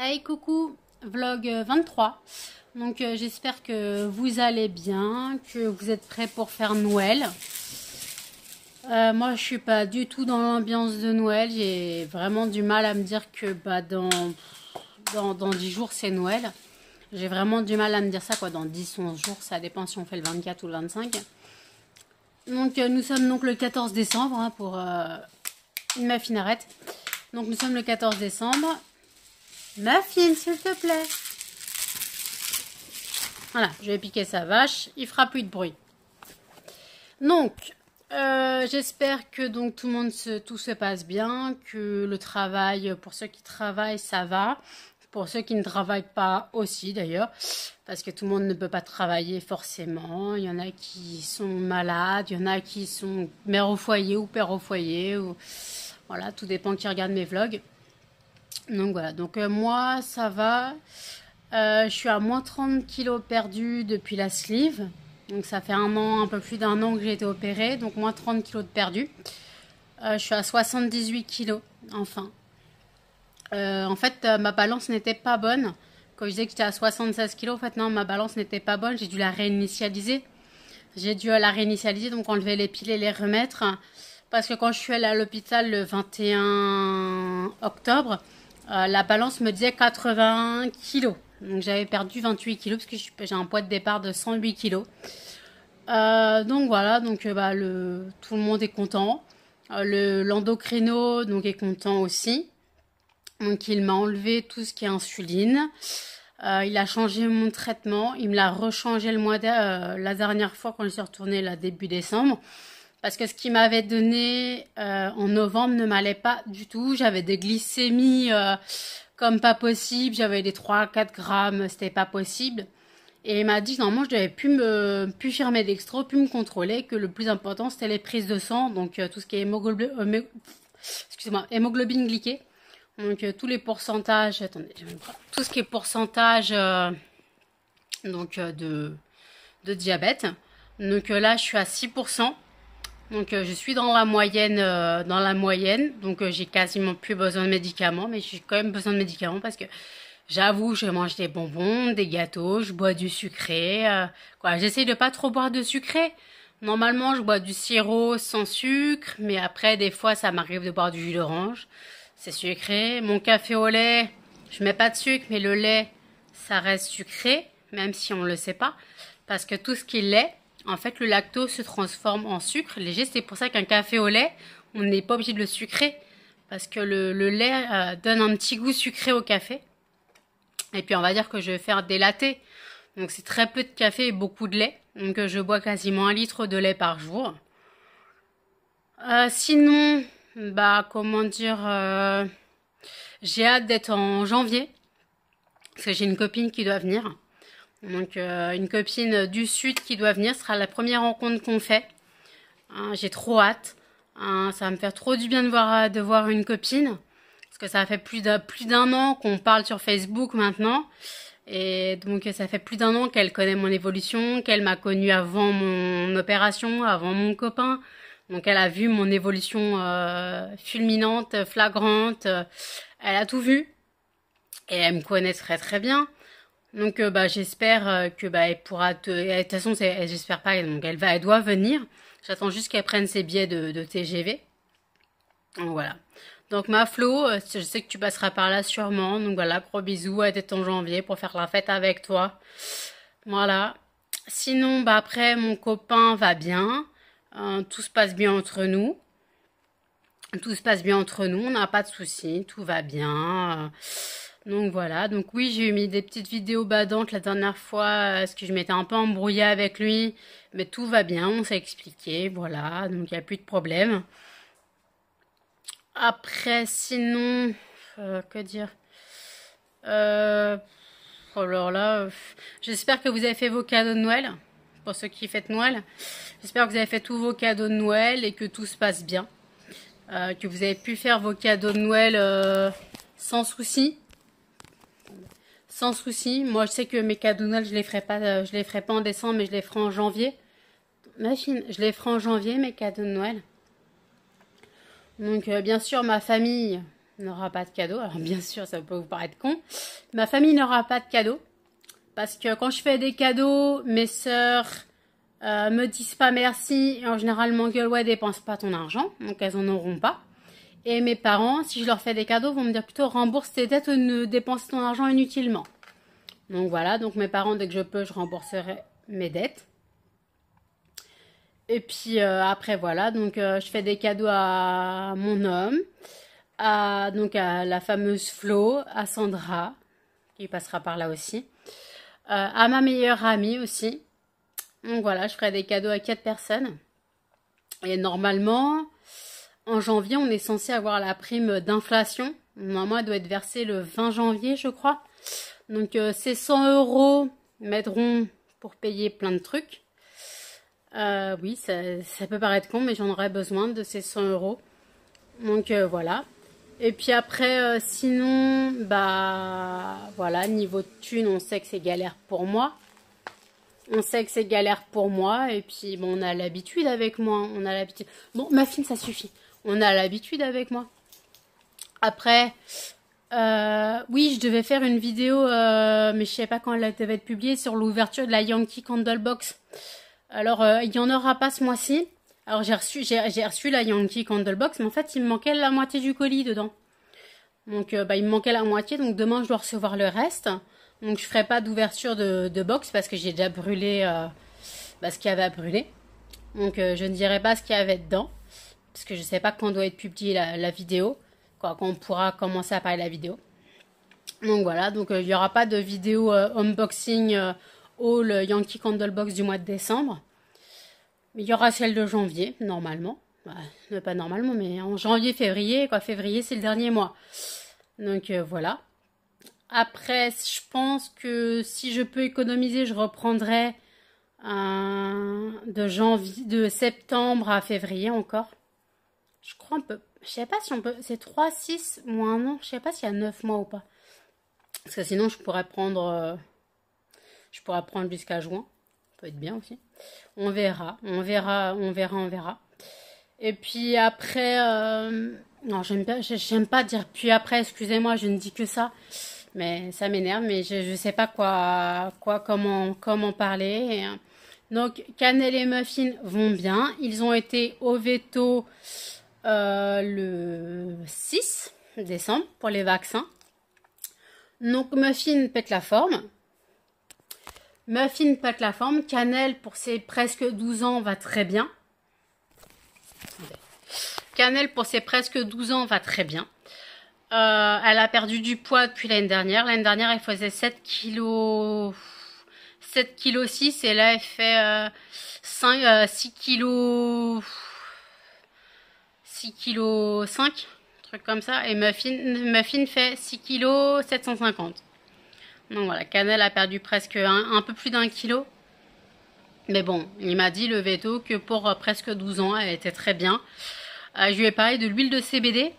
Hey coucou, vlog 23. Donc j'espère que vous allez bien, que vous êtes prêts pour faire Noël. Moi je suis pas du tout dans l'ambiance de Noël. J'ai vraiment du mal à me dire que dans 10 jours c'est Noël. J'ai vraiment du mal à me dire ça quoi, dans 10-11 jours, ça dépend si on fait le 24 ou le 25. Donc nous sommes donc le 14 décembre hein, pour une maffinarette. Donc nous sommes le 14 décembre. Muffin, s'il te plaît. Voilà, je vais piquer sa vache. Il fera plus de bruit. Donc, j'espère que donc tout se passe bien, que le travail, pour ceux qui travaillent, ça va. Pour ceux qui ne travaillent pas aussi d'ailleurs, parce que tout le monde ne peut pas travailler forcément. Il y en a qui sont malades, il y en a qui sont mère au foyer ou père au foyer. Ou... Voilà, tout dépend qui regarde mes vlogs. Donc voilà, donc moi ça va. Je suis à moins 30 kilos perdus depuis la sleeve. Donc ça fait un peu plus d'un an que j'ai été opérée. Donc moins 30 kilos de perdus. Je suis à 78 kilos, enfin. En fait, ma balance n'était pas bonne. Quand je disais que j'étais à 76 kilos, en fait non, ma balance n'était pas bonne. J'ai dû la réinitialiser. Donc enlever les piles et les remettre. Parce que quand je suis allée à l'hôpital le 21 octobre, la balance me disait 80 kilos. Donc j'avais perdu 28 kilos parce que j'ai un poids de départ de 108 kilos. Donc voilà, donc tout le monde est content. L'endocrino donc est content aussi. Donc il m'a enlevé tout ce qui est insuline. Il a changé mon traitement. Il me l'a rechangé la dernière fois quand je suis retournée là début décembre. Parce que ce qu'il m'avait donné en novembre ne m'allait pas du tout. J'avais des glycémies comme pas possible. J'avais des 3-4 grammes, c'était pas possible. Et il m'a dit que normalement je devais plus faire mes dextro, plus me contrôler, que le plus important c'était les prises de sang, donc tout ce qui est hémoglobine glyquée. Donc tous les pourcentages, attendez, tout ce qui est pourcentage de diabète. Donc là je suis à 6%. Donc je suis dans la moyenne, donc j'ai quasiment plus besoin de médicaments, mais j'ai quand même besoin de médicaments parce que j'avoue, je mange des bonbons, des gâteaux, je bois du sucré, j'essaie de pas trop boire de sucré. Normalement, je bois du sirop sans sucre, mais après des fois ça m'arrive de boire du jus d'orange, c'est sucré. Mon café au lait, je mets pas de sucre, mais le lait, ça reste sucré, même si on le sait pas, parce que tout ce qui est lait, en fait, le lactose se transforme en sucre léger. C'est pour ça qu'un café au lait, on n'est pas obligé de le sucrer. Parce que le lait donne un petit goût sucré au café. Et puis, on va dire que je vais faire des lattés. Donc, c'est très peu de café et beaucoup de lait. Donc, je bois quasiment 1 litre de lait par jour. Sinon, j'ai hâte d'être en janvier. Parce que j'ai une copine qui doit venir. Donc une copine du sud qui doit venir, ce sera la première rencontre qu'on fait. J'ai trop hâte. Ça va me faire trop du bien de voir une copine. Parce que ça fait plus d'un an qu'on parle sur Facebook maintenant. Et donc ça fait plus d'un an qu'elle connaît mon évolution, qu'elle m'a connue avant mon opération, avant mon copain. Donc elle a vu mon évolution fulminante, flagrante. Elle a tout vu. Et elle me connaît très très bien. Donc j'espère que elle pourra de toute façon j'espère pas, donc elle doit venir. J'attends juste qu'elle prenne ses billets de TGV. Donc voilà. Donc ma Flo, je sais que tu passeras par là sûrement. Donc voilà, gros bisous, à être en janvier pour faire la fête avec toi. Voilà. Sinon après mon copain va bien. Tout se passe bien entre nous. On n'a pas de soucis, tout va bien. Donc voilà, donc oui, j'ai mis des petites vidéos badantes la dernière fois, parce que je m'étais un peu embrouillée avec lui, mais tout va bien, on s'est expliqué, voilà, donc il n'y a plus de problème. Après, sinon, que dire alors là, j'espère que vous avez fait vos cadeaux de Noël, pour ceux qui fêtent Noël. J'espère que vous avez fait tous vos cadeaux de Noël et que tout se passe bien. Que vous avez pu faire vos cadeaux de Noël sans souci. Sans souci. Moi, je sais que mes cadeaux de Noël, je les ferai pas en décembre, mais je les ferai en janvier. Machine, je les ferai en janvier, mes cadeaux de Noël. Donc, bien sûr, ma famille, n'aura pas de cadeau. Alors bien sûr, ça peut vous paraître con. Ma famille n'aura pas de cadeau. Parce que quand je fais des cadeaux, mes sœurs me disent pas merci. Et en général, m'engueulent, ouais, dépense pas ton argent. Donc elles en auront pas. Et mes parents, si je leur fais des cadeaux, vont me dire plutôt rembourse tes dettes ou ne dépense ton argent inutilement. Donc voilà, donc mes parents, dès que je peux, je rembourserai mes dettes. Et puis après voilà, donc je fais des cadeaux à mon homme, donc à la fameuse Flo, à Sandra, qui passera par là aussi, à ma meilleure amie aussi. Donc voilà, je ferai des cadeaux à 4 personnes. Et normalement, en janvier, on est censé avoir la prime d'inflation. Normalement, elle doit être versée le 20 janvier, je crois. Donc ces 100 € m'aideront pour payer plein de trucs. Oui, ça peut paraître con, mais j'en aurais besoin de ces 100 €. Donc voilà. Et puis après, sinon, bah voilà, niveau de thunes, on sait que c'est galère pour moi. On sait que c'est galère pour moi. Et puis bon, on a l'habitude avec moi. On a l'habitude. Bon, ma fille, ça suffit. On a l'habitude avec moi. Après, oui, je devais faire une vidéo, mais je sais pas quand elle devait être publiée, sur l'ouverture de la Yankee Candle Box. Alors, il n'y en aura pas ce mois-ci. Alors, j'ai reçu la Yankee Candle Box, mais en fait, il me manquait la moitié du colis dedans. Donc, il me manquait la moitié, donc demain, je dois recevoir le reste. Donc, je ferai pas d'ouverture de box parce que j'ai déjà brûlé ce qu'il y avait à brûler. Donc, je ne dirai pas ce qu'il y avait dedans, parce que je sais pas quand doit être publiée la vidéo, quand on pourra commencer à parler de la vidéo. Donc, voilà, donc il n'y aura pas de vidéo unboxing haul Yankee Candle Box du mois de décembre. Il y aura celle de janvier, normalement. Bah, pas normalement, mais en janvier, février. Quoi, février, c'est le dernier mois. Donc, voilà. Après, je pense que si je peux économiser, je reprendrai de septembre à février encore. Je crois un peu. Je sais pas si on peut. C'est 3, 6 mois, un an. Je sais pas s'il y a 9 mois ou pas. Parce que sinon, je pourrais prendre jusqu'à juin. Ça peut être bien aussi. On verra. Et puis après, non, j'aime pas dire puis après, excusez-moi, je ne dis que ça. Mais ça m'énerve, mais je sais pas comment parler. Donc, cannelle et muffins vont bien. Ils ont été au veto le 6 décembre pour les vaccins. Donc, muffin pète la forme. Cannelle, pour ses presque 12 ans, va très bien. Cannelle, pour ses presque 12 ans, va très bien. Elle a perdu du poids depuis l'année dernière. L'année dernière, elle faisait 7 kg 6 et là, elle fait 6 kg 5, truc comme ça. Et Muffin fait 6 kg 750. Donc voilà, Cannelle a perdu presque un peu plus d'1 kilo. Mais bon, il m'a dit le veto que pour presque 12 ans, elle était très bien. Je lui ai parlé de l'huile de CBD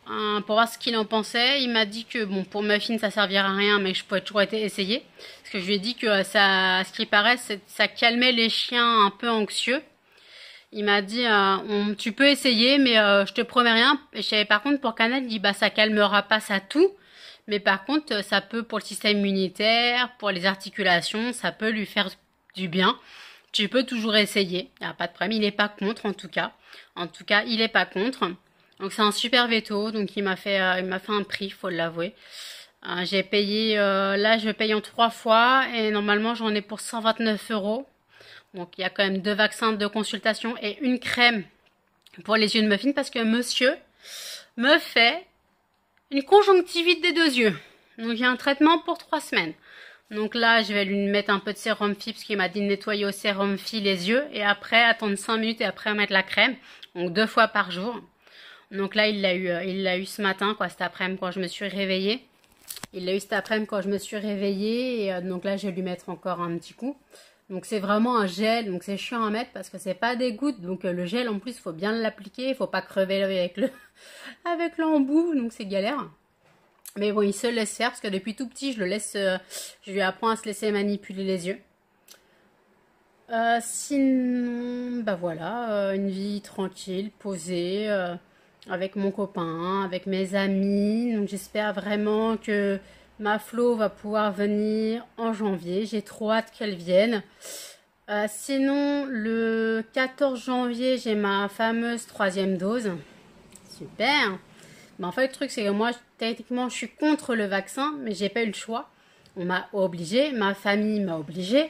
pour voir ce qu'il en pensait. Il m'a dit que bon, pour Muffin, ça servira à rien, mais je pourrais toujours essayer. Parce que je lui ai dit que ça, ce qui paraît, ça calmait les chiens un peu anxieux. Il m'a dit, tu peux essayer, mais je te promets rien. Et par contre, pour Cannelle, il dit, bah, ça calmera pas ça tout. Mais par contre, ça peut, pour le système immunitaire, pour les articulations, ça peut lui faire du bien. Tu peux toujours essayer. Il n'y a pas de problème. Il n'est pas contre, en tout cas. En tout cas, il n'est pas contre. Donc, c'est un super veto. Donc, il m'a fait un prix, faut l'avouer. J'ai payé, là, je paye en 3 fois. Et normalement, j'en ai pour 129 €. Donc, il y a quand même 2 vaccins, 2 consultations et une crème pour les yeux de Muffin. Parce que monsieur me fait une conjonctivite des 2 yeux. Donc, il y a un traitement pour 3 semaines. Donc là, je vais lui mettre un peu de sérum Phi, parce qu'il m'a dit de nettoyer au sérum Phi les yeux. Et après, attendre 5 minutes et après mettre la crème. Donc 2 fois par jour. Donc là, il l'a eu ce matin, quoi, cet après-midi, quand je me suis réveillée. Il l'a eu cet après-midi quand je me suis réveillée. Et donc là, je vais lui mettre encore un petit coup. Donc c'est vraiment un gel. Donc c'est chiant à mettre parce que c'est pas des gouttes. Donc le gel, en plus, il faut bien l'appliquer. Il faut pas crever avec l'embout. Donc c'est galère. Mais bon, il se laisse faire parce que depuis tout petit, je lui apprends à se laisser manipuler les yeux. Sinon, bah voilà, une vie tranquille, posée, avec mon copain, avec mes amis. Donc j'espère vraiment que ma Flo va pouvoir venir en janvier. J'ai trop hâte qu'elle vienne. Sinon, le 14 janvier, j'ai ma fameuse 3e dose. Super. Mais en fait, le truc, c'est que moi, techniquement, je suis contre le vaccin, mais j'ai pas eu le choix. On m'a obligé, ma famille m'a obligé.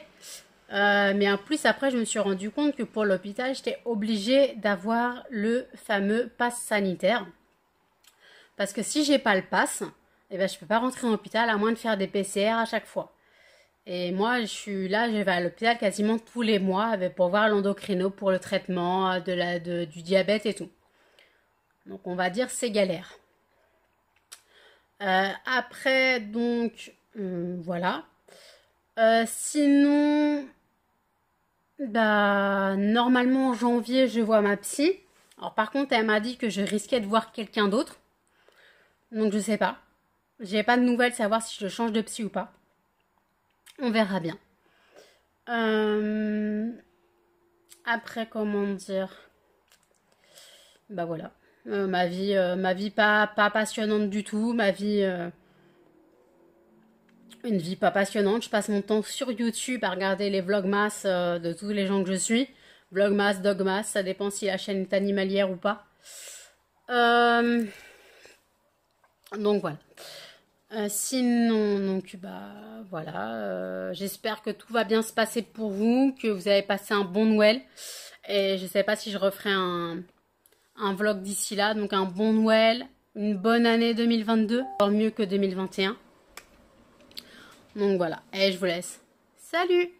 Mais en plus, après, je me suis rendu compte que pour l'hôpital, j'étais obligée d'avoir le fameux pass sanitaire. Parce que si j'ai pas le pass, eh ben, je peux pas rentrer en hôpital à moins de faire des PCR à chaque fois. Et moi, je vais à l'hôpital quasiment tous les mois pour voir l'endocrino pour le traitement du diabète et tout. Donc, on va dire c'est galère. Après, donc, voilà. Sinon, bah, normalement, en janvier, je vois ma psy. Alors, par contre, elle m'a dit que je risquais de voir quelqu'un d'autre. Donc, je sais pas. J'ai pas de nouvelles, savoir si je change de psy ou pas. On verra bien. Après, comment dire? Bah voilà. Ma vie pas passionnante du tout. Une vie pas passionnante. Je passe mon temps sur YouTube à regarder les vlogmas de tous les gens que je suis. Vlogmas, dogmas, ça dépend si la chaîne est animalière ou pas. Donc voilà. Sinon, donc bah voilà. J'espère que tout va bien se passer pour vous, que vous avez passé un bon Noël. Et je sais pas si je referai un vlog d'ici là. Donc un bon Noël, une bonne année 2022, encore mieux que 2021. Donc voilà, et je vous laisse. Salut!